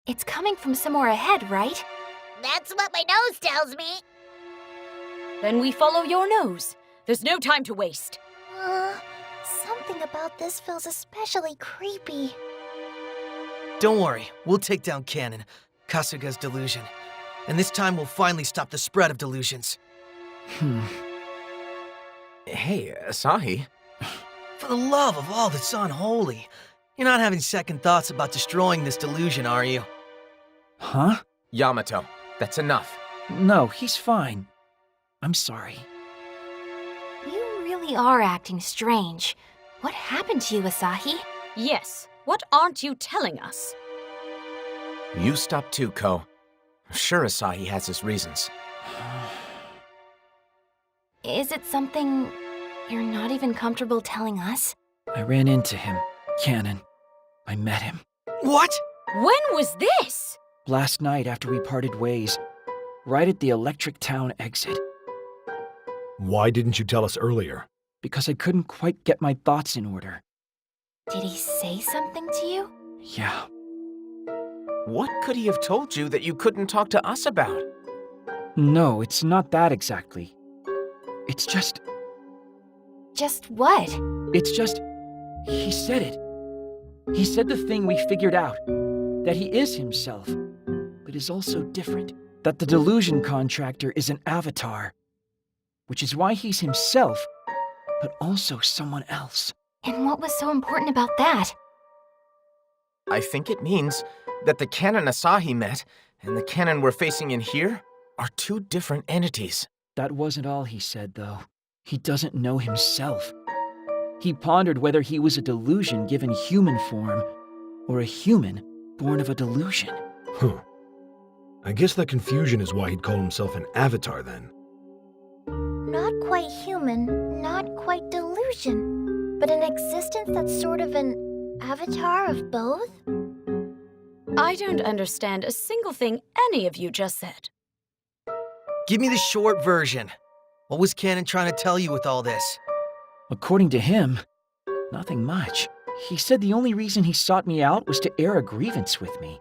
It's coming from somewhere ahead, right? That's what my nose tells me. Then we follow your nose. There's no time to waste. Something about this feels especially creepy. Don't worry, we'll take down Kanon, Kasuga's delusion. And this time we'll finally stop the spread of delusions. Hey, Asahi. For the love of all that's unholy, you're not having second thoughts about destroying this delusion, are you? Huh? Yamato, that's enough. No, he's fine. I'm sorry. You really are acting strange. What happened to you, Asahi? Yes, what aren't you telling us? You stop too, Ko. I'm sure Asahi has his reasons. Is it something you're not even comfortable telling us? I ran into him, Kanon. I met him. What? When was this? Last night after we parted ways, right at the Electric Town exit. Why didn't you tell us earlier? Because I couldn't quite get my thoughts in order. Did he say something to you? Yeah. What could he have told you that you couldn't talk to us about? No, it's not that exactly. It's just... Just what? It's just... He said it. He said the thing we figured out. That he is himself, but is also different. That the delusion contractor is an avatar. Which is why he's himself, but also someone else. And what was so important about that? I think it means that the Kanon Asahi met and the Kanon we're facing in here are two different entities. That wasn't all he said, though. He doesn't know himself. He pondered whether he was a delusion given human form, or a human born of a delusion. Huh. I guess that confusion is why he'd call himself an avatar then. Not quite human, not quite delusion, but an existence that's sort of an avatar of both? I don't understand a single thing any of you just said. Give me the short version. What was Kanon trying to tell you with all this? According to him, nothing much. He said the only reason he sought me out was to air a grievance with me.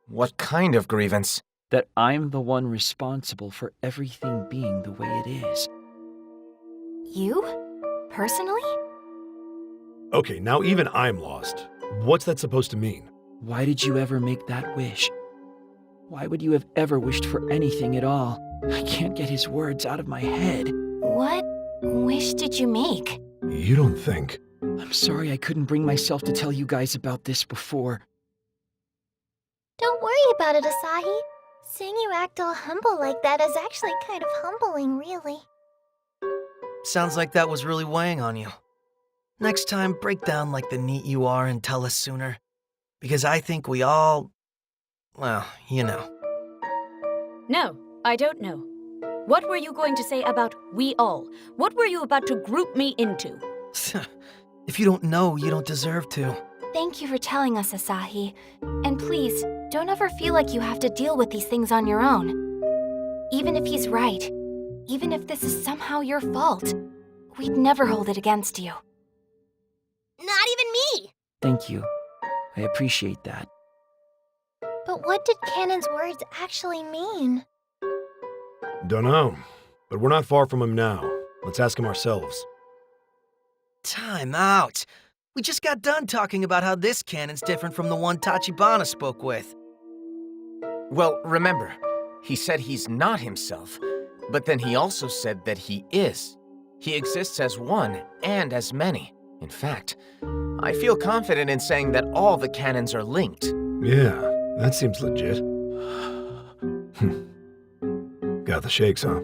What kind of grievance? That I'm the one responsible for everything being the way it is. You? Personally? Okay, now even I'm lost. What's that supposed to mean? Why did you ever make that wish? Why would you have ever wished for anything at all? I can't get his words out of my head. What wish did you make? You don't think... I'm sorry I couldn't bring myself to tell you guys about this before. Don't worry about it, Asahi. Seeing you act all humble like that is actually kind of humbling, really. Sounds like that was really weighing on you. Next time, break down like the neat you are and tell us sooner. Because I think we all... well, you know. No, I don't know. What were you going to say about we all? What were you about to group me into? If you don't know, you don't deserve to. Thank you for telling us, Asahi. And please, don't ever feel like you have to deal with these things on your own. Even if he's right, even if this is somehow your fault, we'd never hold it against you. Not even me! Thank you. I appreciate that. But what did Kanon's words actually mean? Dunno. But we're not far from him now. Let's ask him ourselves. Time out. We just got done talking about how this Kanon's different from the one Tachibana spoke with. Well, remember, he said he's not himself, but then he also said that he is. He exists as one and as many. In fact, I feel confident in saying that all the Kanons are linked. Yeah, that seems legit. Got the shakes, huh?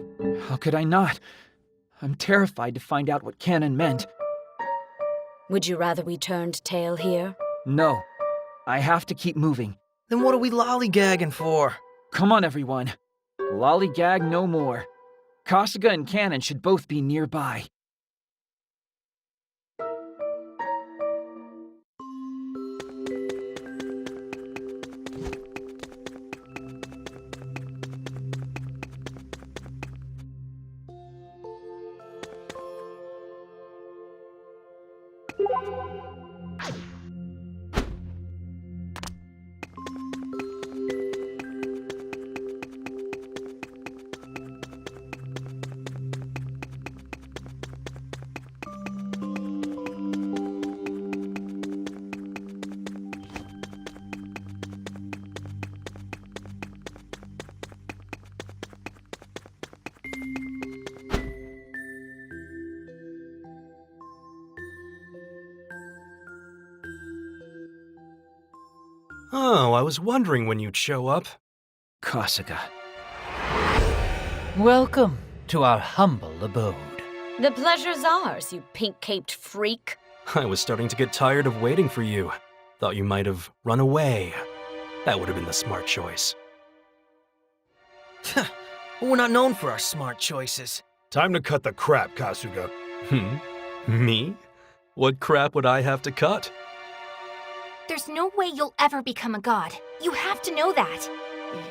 How could I not? I'm terrified to find out what Kanon meant. Would you rather we turned tail here? No. I have to keep moving. Then what are we lollygagging for? Come on, everyone. Lollygag no more. Kasuga and Kanon should both be nearby. Oh, I was wondering when you'd show up. Kasuga. Welcome to our humble abode. The pleasure's ours, you pink-caped freak. I was starting to get tired of waiting for you. Thought you might have run away. That would have been the smart choice. We're not known for our smart choices. Time to cut the crap, Kasuga. Me? What crap would I have to cut? There's no way you'll ever become a god. You have to know that.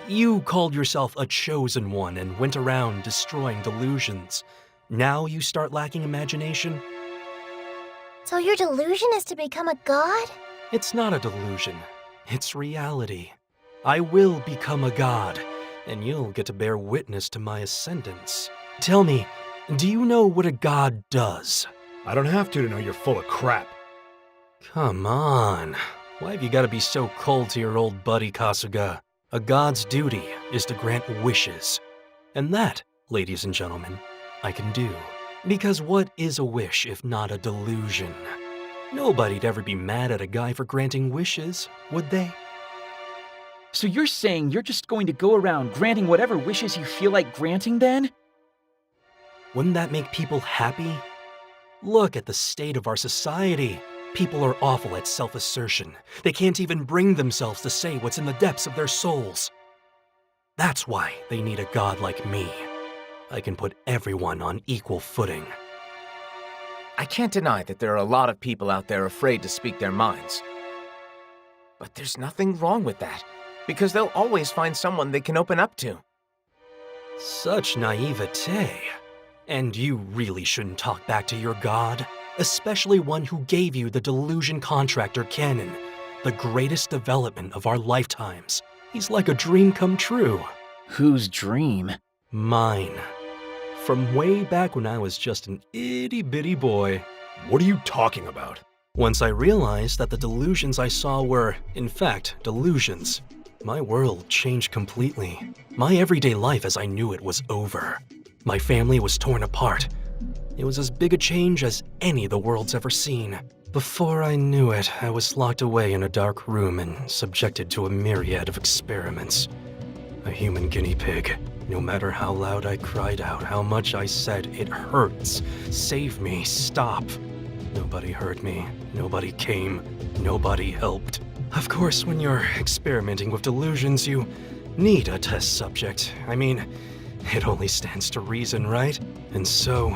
You called yourself a chosen one and went around destroying delusions. Now you start lacking imagination? So your delusion is to become a god? It's not a delusion. It's reality. I will become a god, and you'll get to bear witness to my ascendance. Tell me, do you know what a god does? I don't have to know you're full of crap. Come on. Why have you got to be so cold to your old buddy, Kasuga? A god's duty is to grant wishes. And that, ladies and gentlemen, I can do. Because what is a wish if not a delusion? Nobody'd ever be mad at a guy for granting wishes, would they? So you're saying you're just going to go around granting whatever wishes you feel like granting then? Wouldn't that make people happy? Look at the state of our society. People are awful at self-assertion. They can't even bring themselves to say what's in the depths of their souls. That's why they need a god like me. I can put everyone on equal footing. I can't deny that there are a lot of people out there afraid to speak their minds. But there's nothing wrong with that, because they'll always find someone they can open up to. Such naivete. And you really shouldn't talk back to your god, especially one who gave you the delusion contractor Kanon, the greatest development of our lifetimes. He's like a dream come true. Whose dream? Mine. From way back when I was just an itty-bitty boy. What are you talking about? Once I realized that the delusions I saw were, in fact, delusions, my world changed completely. My everyday life as I knew it was over. My family was torn apart. It was as big a change as any the world's ever seen. Before I knew it, I was locked away in a dark room and subjected to a myriad of experiments. A human guinea pig. No matter how loud I cried out, how much I said, "It hurts. Save me. Stop." Nobody heard me. Nobody came. Nobody helped. Of course, when you're experimenting with delusions, you need a test subject. I mean, it only stands to reason, right? And so,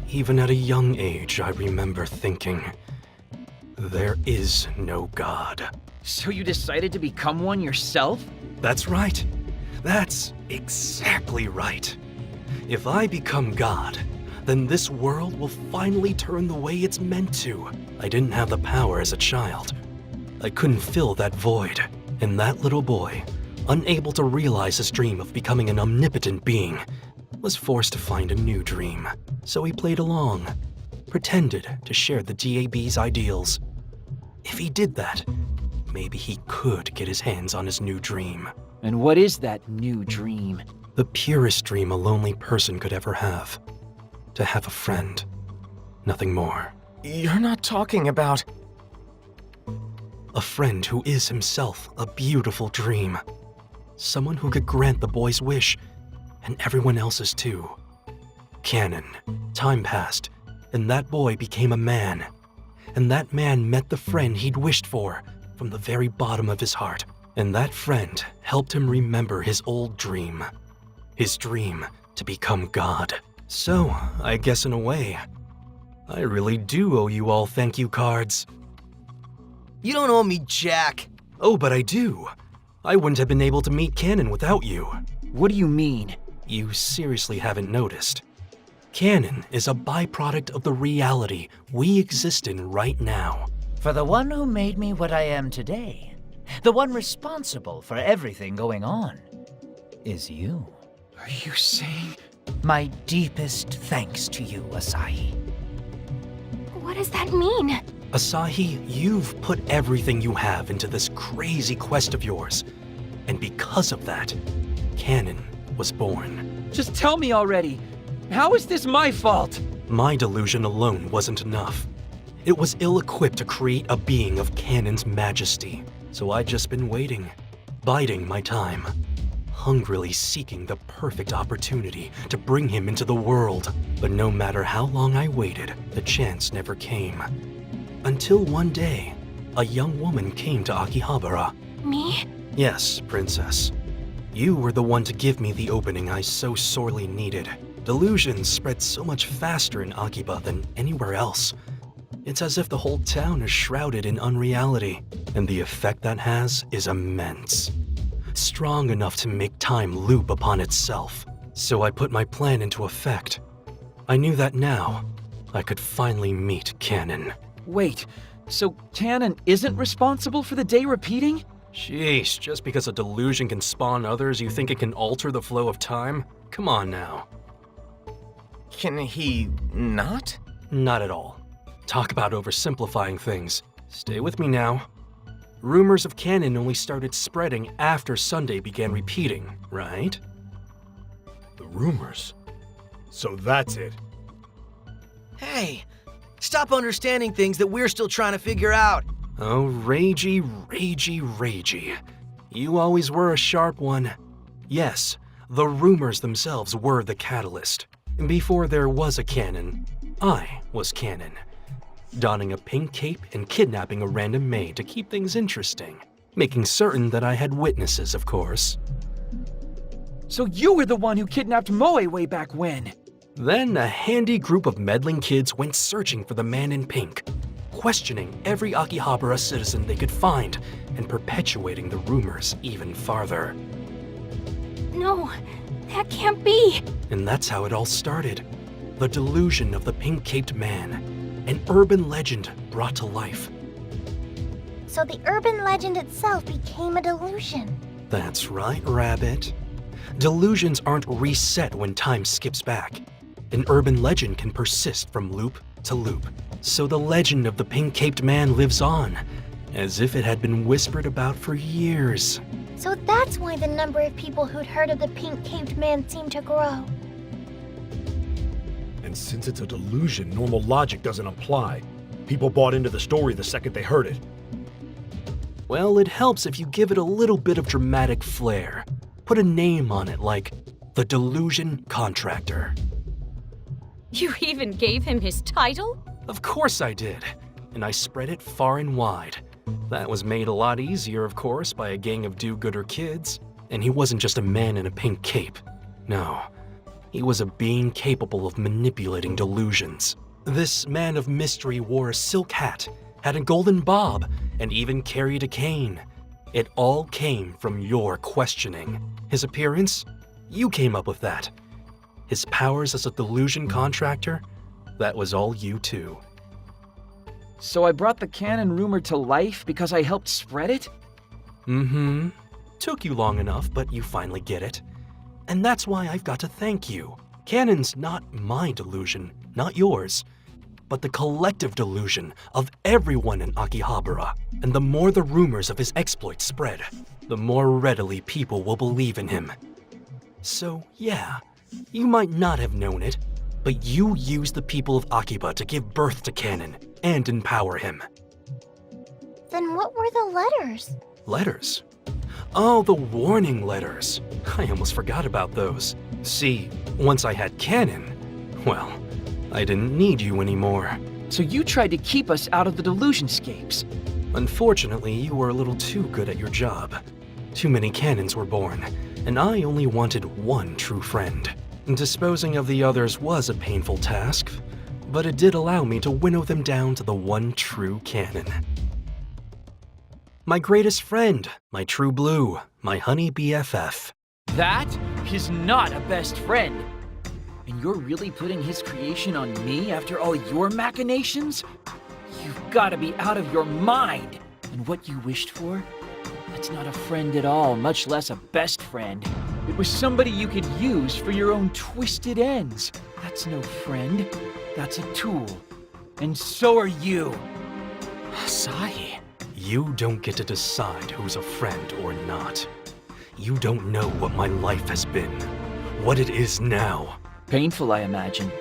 even at a young age, I remember thinking, there is no God. So you decided to become one yourself? That's right. That's exactly right. If I become God, then this world will finally turn the way it's meant to. I didn't have the power as a child. I couldn't fill that void. And that little boy, unable to realize his dream of becoming an omnipotent being, was forced to find a new dream. So he played along, pretended to share the DAB's ideals. If he did that, maybe he could get his hands on his new dream. And what is that new dream? The purest dream a lonely person could ever have. To have a friend. Nothing more. You're not talking about... A friend who is himself a beautiful dream. Someone who could grant the boy's wish, and everyone else's too. Kanon. Time passed, and that boy became a man. And that man met the friend he'd wished for from the very bottom of his heart. And that friend helped him remember his old dream. His dream to become God. So, I guess in a way, I really do owe you all thank you cards. You don't owe me jack. Oh, but I do. I wouldn't have been able to meet Kanon without you. What do you mean? You seriously haven't noticed. Kanon is a byproduct of the reality we exist in right now. For the one who made me what I am today, the one responsible for everything going on, is you. Are you saying? My deepest thanks to you, Asahi. What does that mean? Asahi, you've put everything you have into this crazy quest of yours. And because of that, Kanon was born. Just tell me already. How is this my fault? My delusion alone wasn't enough. It was ill-equipped to create a being of Kanon's majesty. So I'd just been waiting, biding my time, hungrily seeking the perfect opportunity to bring him into the world. But no matter how long I waited, the chance never came. Until one day, a young woman came to Akihabara. Me? Yes, Princess. You were the one to give me the opening I so sorely needed. Delusions spread so much faster in Akiba than anywhere else. It's as if the whole town is shrouded in unreality, and the effect that has is immense. Strong enough to make time loop upon itself. So I put my plan into effect. I knew that now, I could finally meet Kanon. Wait, so Kanon isn't responsible for the day repeating? Sheesh, just because a delusion can spawn others, you think it can alter the flow of time? Come on now. Can he not? Not at all. Talk about oversimplifying things. Stay with me now. Rumors of Kanon only started spreading after Sunday began repeating, right? The rumors. So that's it. Hey, stop understanding things that we're still trying to figure out. Oh, ragey, ragey, ragey. You always were a sharp one. Yes, the rumors themselves were the catalyst. Before there was a Kanon, I was Kanon. Donning a pink cape and kidnapping a random maid to keep things interesting. Making certain that I had witnesses, of course. So you were the one who kidnapped Moe way back when? Then a handy group of meddling kids went searching for the man in pink, questioning every Akihabara citizen they could find and perpetuating the rumors even farther. No, that can't be. And that's how it all started. The delusion of the pink-caped man. An urban legend brought to life. So the urban legend itself became a delusion. That's right, Rabbit. Delusions aren't reset when time skips back. An urban legend can persist from loop to loop. So the legend of the pink-caped man lives on, as if it had been whispered about for years. So that's why the number of people who'd heard of the pink-caped man seemed to grow. And since it's a delusion, normal logic doesn't apply. People bought into the story the second they heard it. Well, it helps if you give it a little bit of dramatic flair. Put a name on it like the Delusion Contractor. You even gave him his title? Of course I did, and I spread it far and wide. That was made a lot easier, of course, by a gang of do-gooder kids. And he wasn't just a man in a pink cape. No, he was a being capable of manipulating delusions. This man of mystery wore a silk hat, had a golden bob, and even carried a cane. It all came from your questioning. His appearance? You came up with that. His powers as a delusion contractor? That was all you too. So I brought the Kanon rumor to life because I helped spread it? Mm-hmm. Took you long enough, but you finally get it. And that's why I've got to thank you. Kanon's not my delusion, not yours, but the collective delusion of everyone in Akihabara. And the more the rumors of his exploits spread, the more readily people will believe in him. So yeah, you might not have known it, but you used the people of Akiba to give birth to Kanon and empower him. Then what were the letters? Letters? Oh, the warning letters. I almost forgot about those. See, once I had Kanon, well, I didn't need you anymore. So you tried to keep us out of the delusionscapes. Unfortunately, you were a little too good at your job. Too many Kanons were born, and I only wanted one true friend. Disposing of the others was a painful task, but it did allow me to winnow them down to the one true Kanon. My greatest friend, my true blue, my honey BFF. That is not a best friend. And you're really putting his creation on me after all your machinations? You've got to be out of your mind. And what you wished for? That's not a friend at all, much less a best friend. It was somebody you could use for your own twisted ends. That's no friend. That's a tool. And so are you. Sai. You don't get to decide who's a friend or not. You don't know what my life has been, what it is now. Painful, I imagine.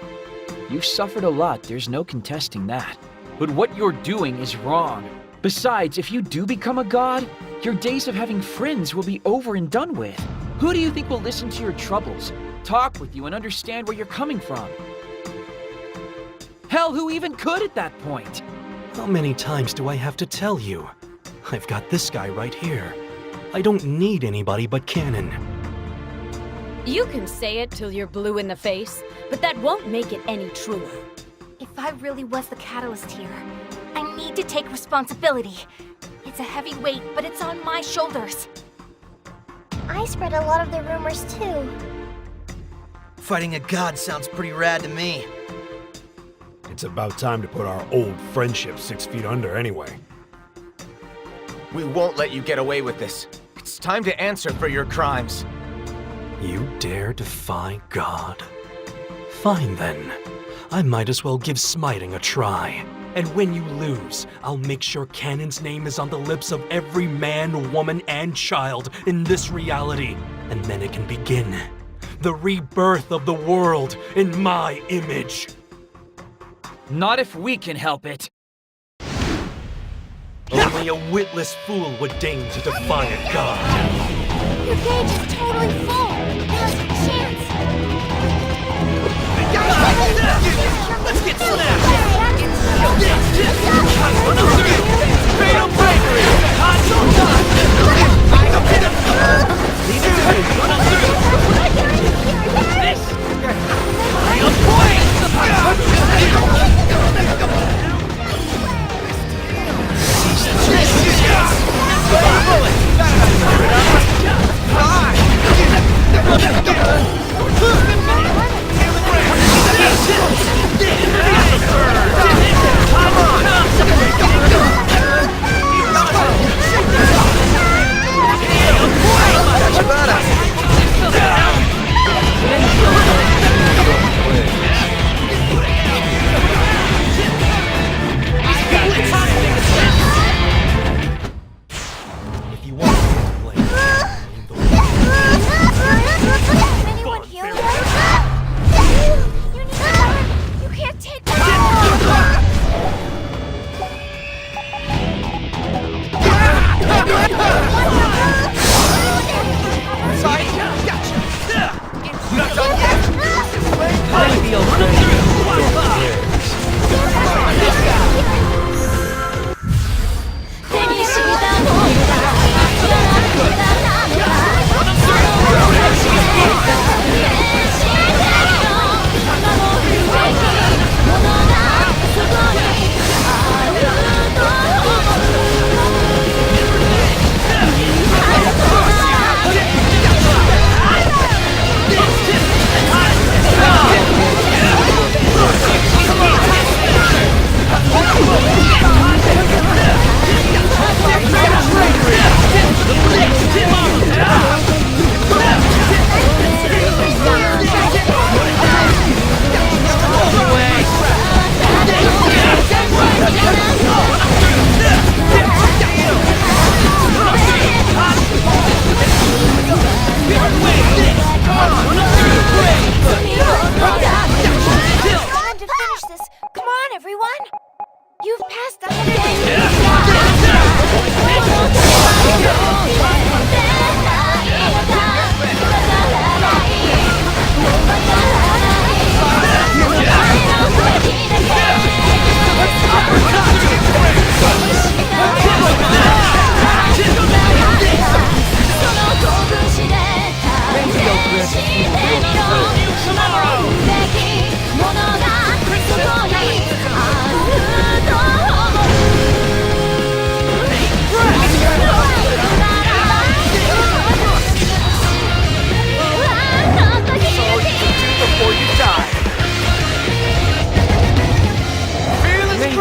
You've suffered a lot, there's no contesting that. But what you're doing is wrong. Besides, if you do become a god, your days of having friends will be over and done with. Who do you think will listen to your troubles, talk with you, and understand where you're coming from? Hell, who even could at that point? How many times do I have to tell you? I've got this guy right here. I don't need anybody but Kanon. You can say it till you're blue in the face, but that won't make it any truer. If I really was the catalyst here, I need to take responsibility. It's a heavy weight, but it's on my shoulders. I spread a lot of the rumors too. Fighting a god sounds pretty rad to me. It's about time to put our old friendship 6 feet under anyway. We won't let you get away with this. It's time to answer for your crimes. You dare defy God? Fine then. I might as well give smiting a try. And when you lose, I'll make sure Kanon's name is on the lips of every man, woman, and child in this reality. And then it can begin. The rebirth of the world in my image. Not if we can help it. Only a witless fool would deign to defy a god. Your gauge is totally full. There's a chance. Let's get snapped! Fatal bravery!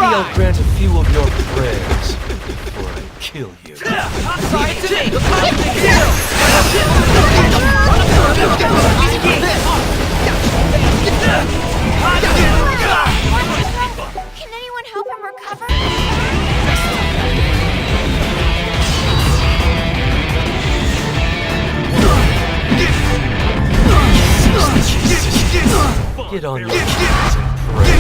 I'll grant a few of your prayers before I kill you. Can anyone help him recover? Get on your knees and pray.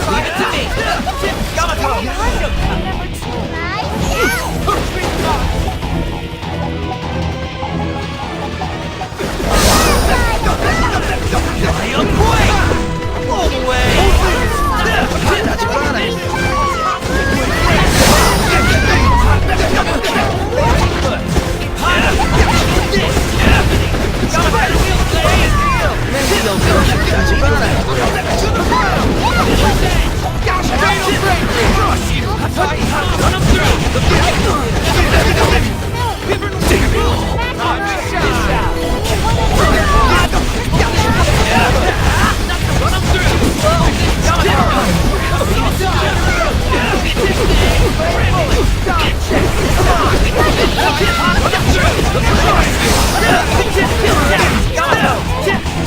Leave it to me! Yamato! All the way! That's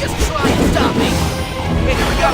just try and stop me! Okay, here we go!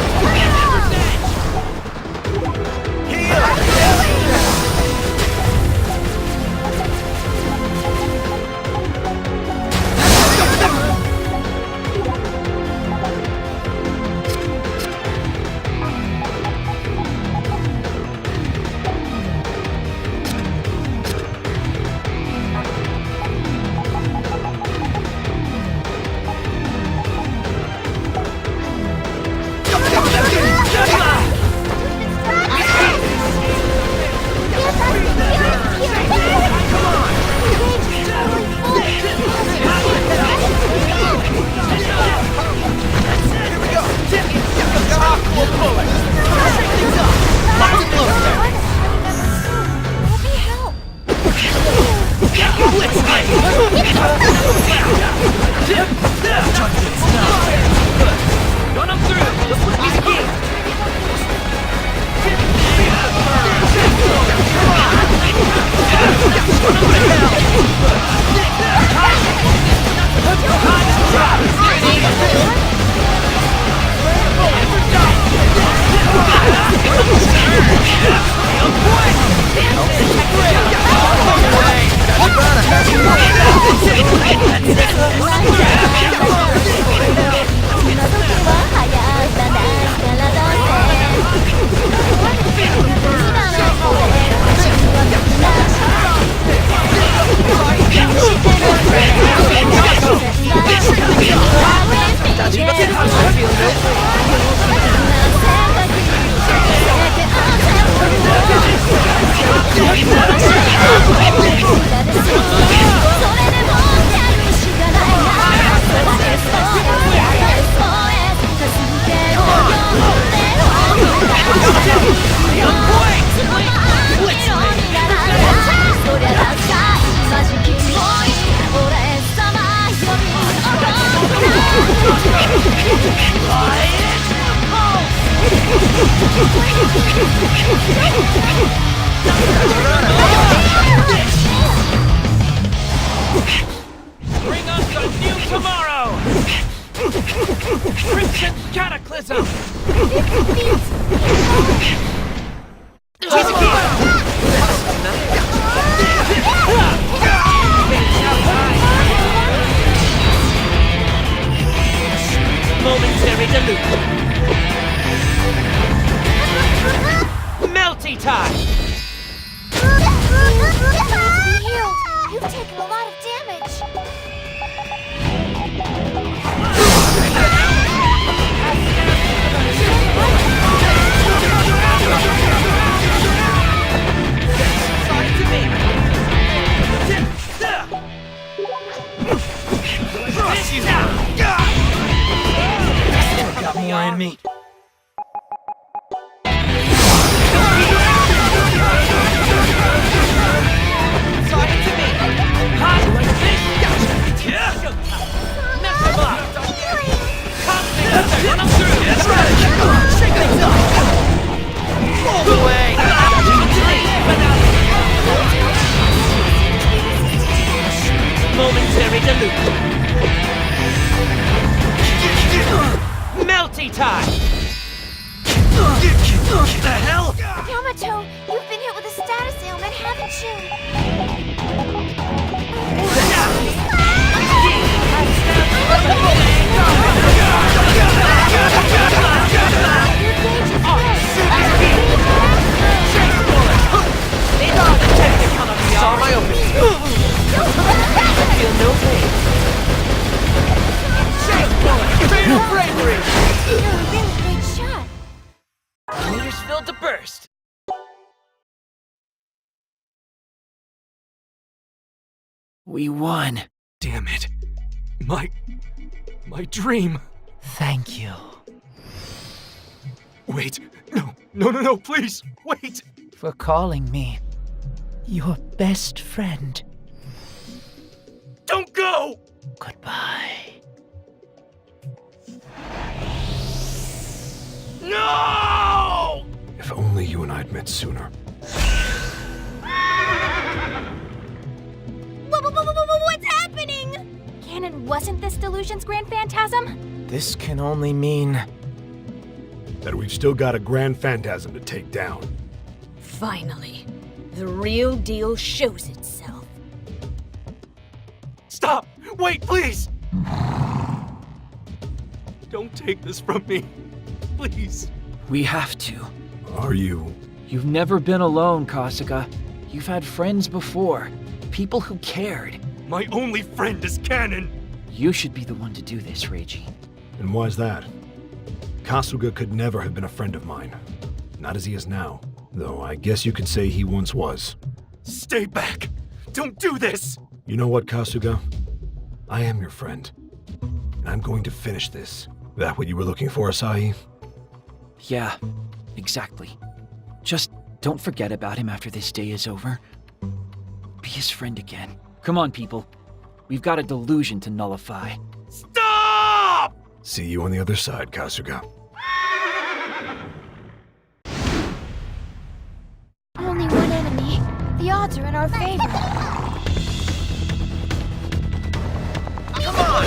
Bring us a new tomorrow! Crimson Cataclysm! Momentary delusion. Melty time! Be healed. You've taken a lot of damage. Got more in me. Momentary delusion. Melty time! The hell? Yamato, you've been hit with a status ailment, haven't you? world to burst! We won. Damn it. My dream. Thank you. Wait. No, please. Wait. For calling me your best friend. Don't go! Goodbye. No! If only you and I'd met sooner. What's happening? Kanon, wasn't this Delusion's grand phantasm? This can only mean... That we've still got a grand phantasm to take down. Finally, the real deal shows itself. Stop! Wait, please! Don't take this from me. Please. We have to. Are you? You've never been alone, Kasuga. You've had friends before. People who cared. My only friend is Kanon. You should be the one to do this, Reiji. And why's that? Kasuga could never have been a friend of mine. Not as he is now. Though I guess you could say he once was. Stay back! Don't do this! You know what, Kasuga? I am your friend. And I'm going to finish this. That what you were looking for, Asahi? Yeah, exactly. Just don't forget about him after this day is over. Be his friend again. Come on, people. We've got a delusion to nullify. Stop! See you on the other side, Kasuga. Only one enemy. The odds are in our favor. Come on!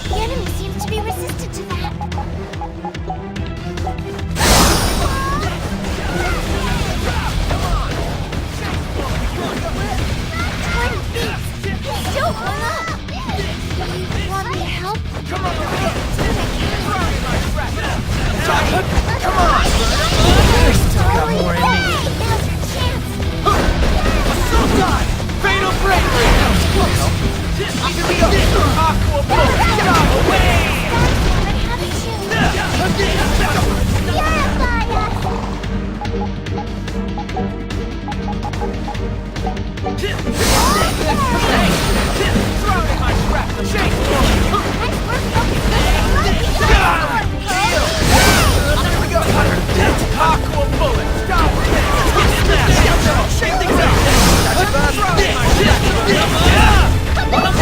The enemy seems to be resistant to that. Still hung up. You want me to help? Come on! I still got more in me. Now's your chance. Assault dive! Fatal bravery! Aqua Bolt! Got away! Throwing my trap! Shake! Aqua bullet! Stop! Shake things up! Throwing my trap! Aqua bullet!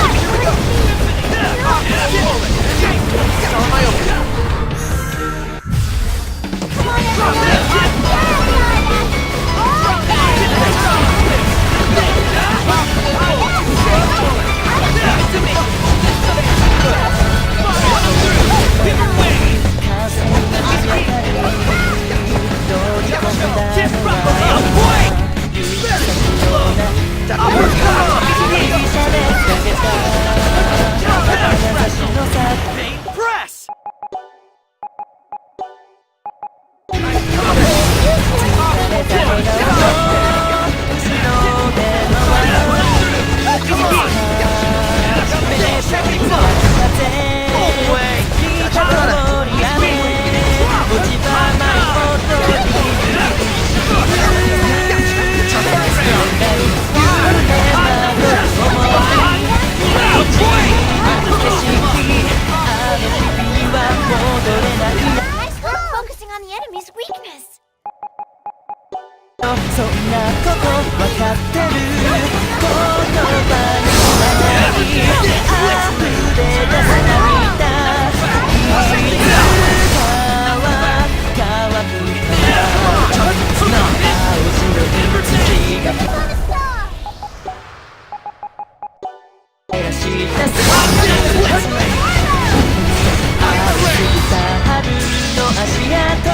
Shake! On my own! Guys, we're focusing on the enemy's weakness. そんなことわかってる言葉にならない溢れ出す涙いつかは乾くから青白い月が照らした青すぎた春の足跡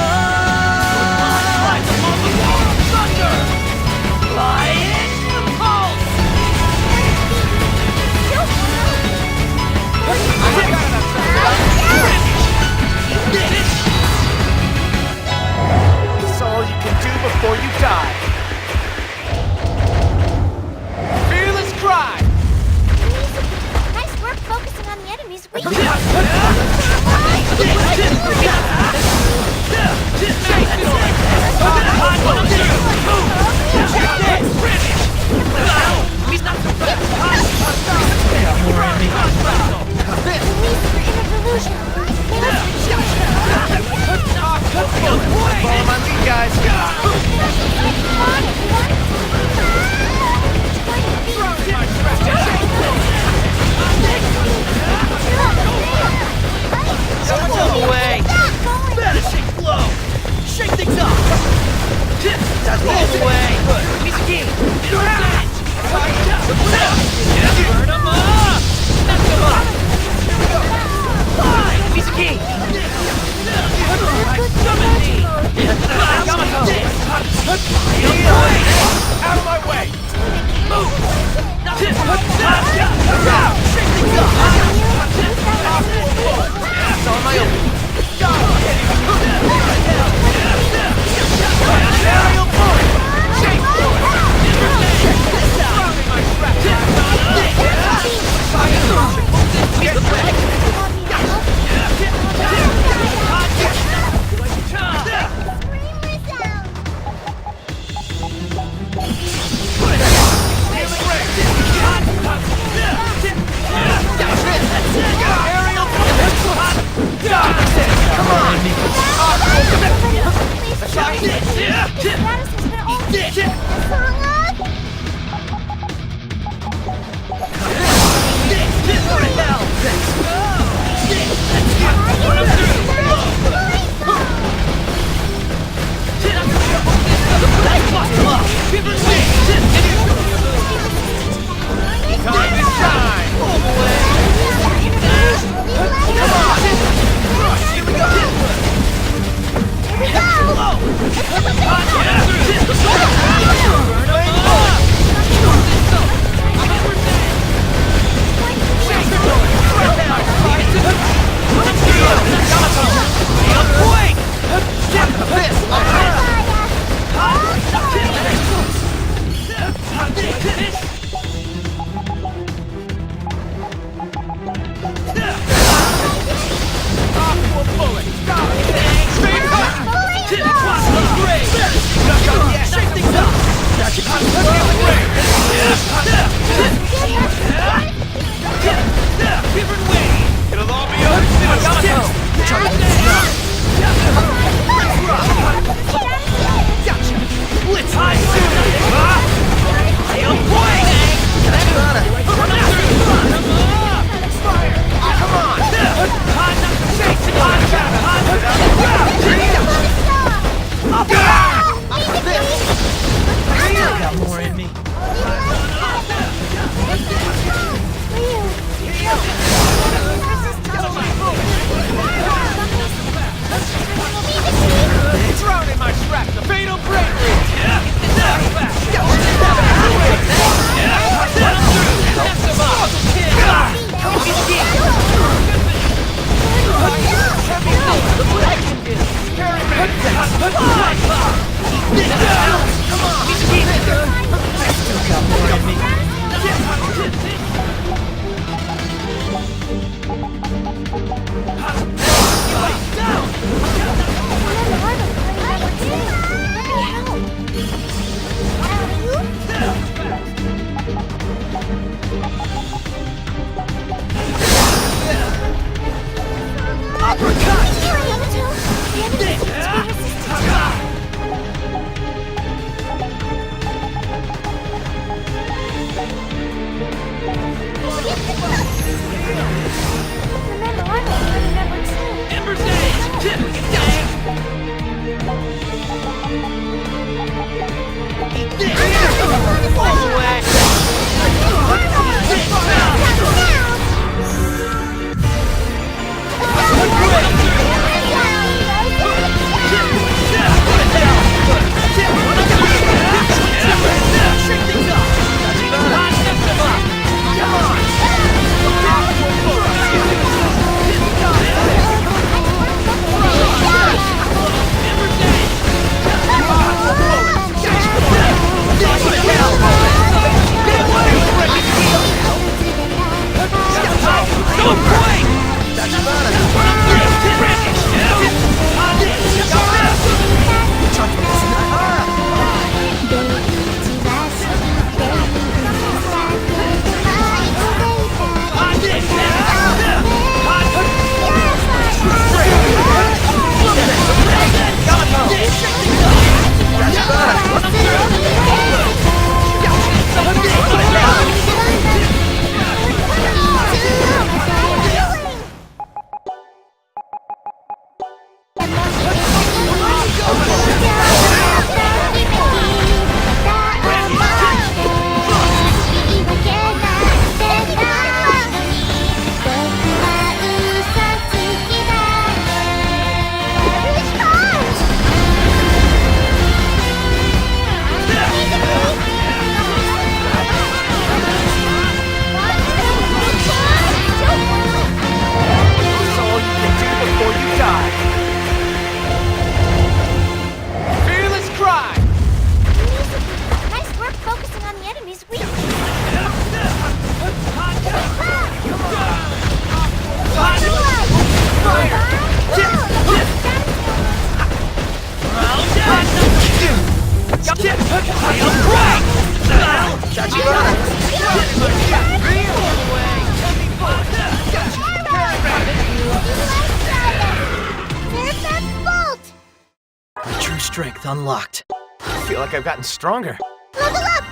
true strength unlocked. I feel like I've gotten stronger. Level up!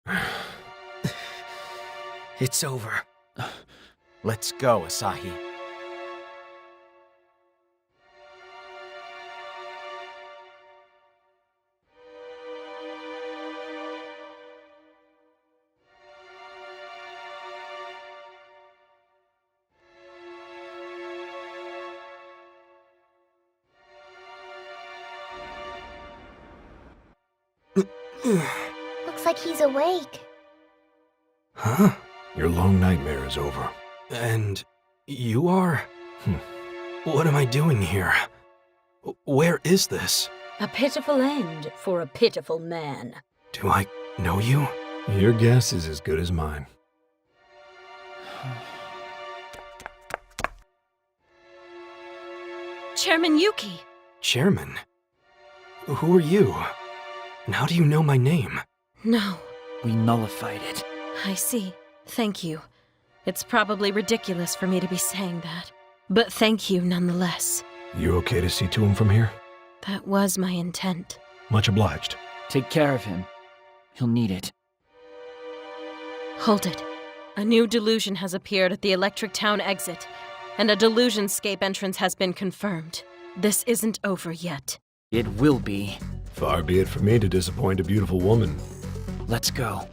Yay! It's over. Let's go, Asahi. Looks like he's awake. Huh? Your long nightmare is over. And you are? What am I doing here? Where is this? A pitiful end for a pitiful man. Do I know you? Your guess is as good as mine. Chairman Yuki! Chairman? Who are you? And how do you know my name? No, We nullified it. I see. Thank you. It's probably ridiculous for me to be saying that. But thank you nonetheless. You okay to see to him from here? That was my intent. Much obliged. Take care of him. He'll need it. Hold it. A new delusion has appeared at the Electric Town exit, and a delusionscape entrance has been confirmed. This isn't over yet. It will be. Far be it from me to disappoint a beautiful woman. Let's go.